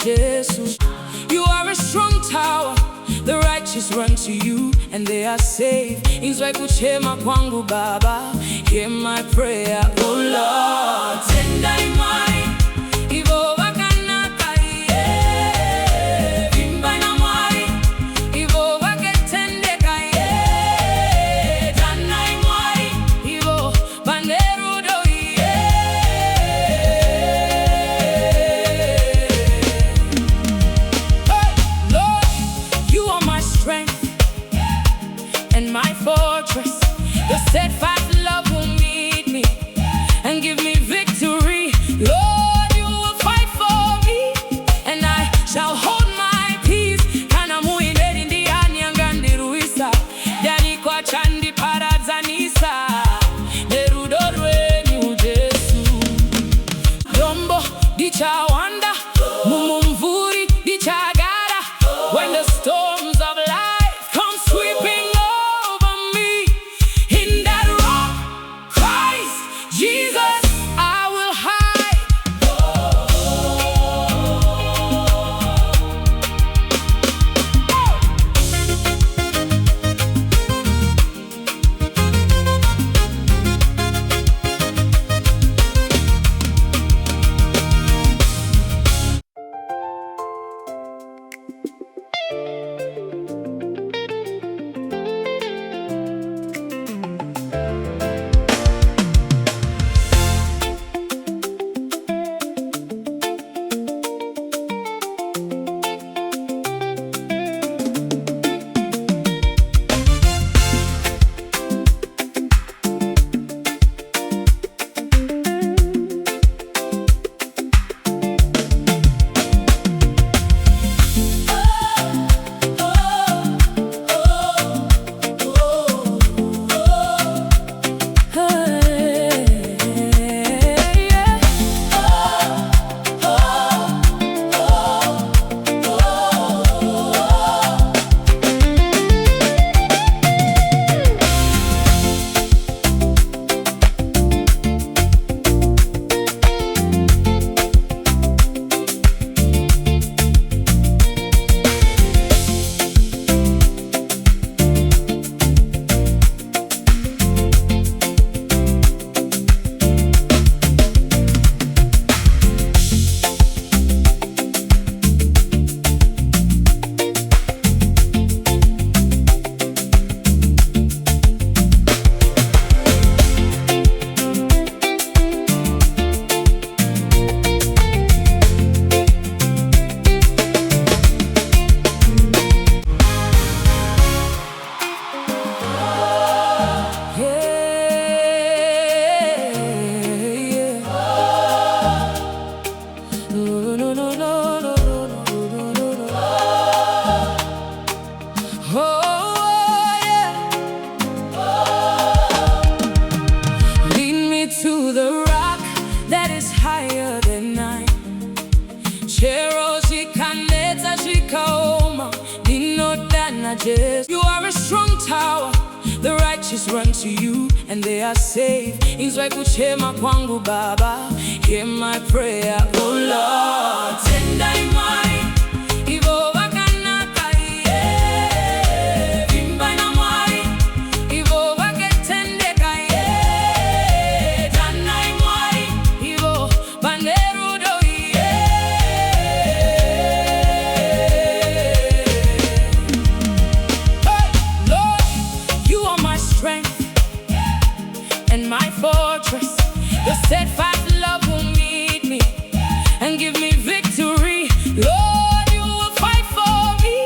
Jesu. You are a strong tower, the righteous run to you and they are safe. Inzwa kuchema kwangu Baba, hear my prayer, oh Lord. Tenda imani, ivo wakanaka vimba na mwari, ivo waketendeka tana imwari, ivo banderudo Lord, you are my strength and my fortress. Your steadfast love will meet me and give me victory. Lord, you will fight for me and I shall hold my peace. Kana muineri ndiani angandiruisa dani kwa chandi parazanisa nerudorwe ni Jesu Dombo Rekuhwanda mumumvuri dichagara. When the storms of life come sweeping over me, in that rock, Christ Jesus, I will hide. To the rock that is higher than I. Chero shikaneta shikaoma dinodana Jesu. You are a strong tower, the righteous run to you and they are safe. Inzwa kuchema kwangu Baba, hear my prayer, oh Lord. Tenda imani, ivo wakanaka vimba na mwari, ivo waketendeka tana imwari, ivo banderudo Lord, you are my strength and my fortress. Your steadfast love will meet me and give me victory. Lord, you will fight for me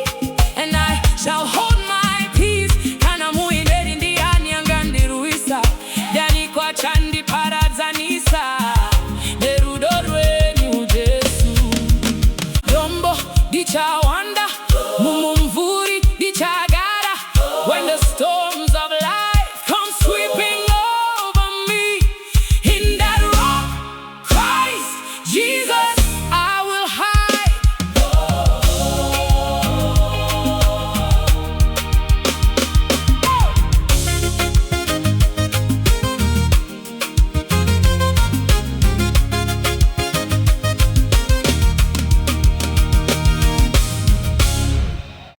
and I shall hold my peace. Kana muineri ndiani angandiruisa dani kwa chandi parazanisa nerudorwe ni Jesu Dombo Rekuhwanda.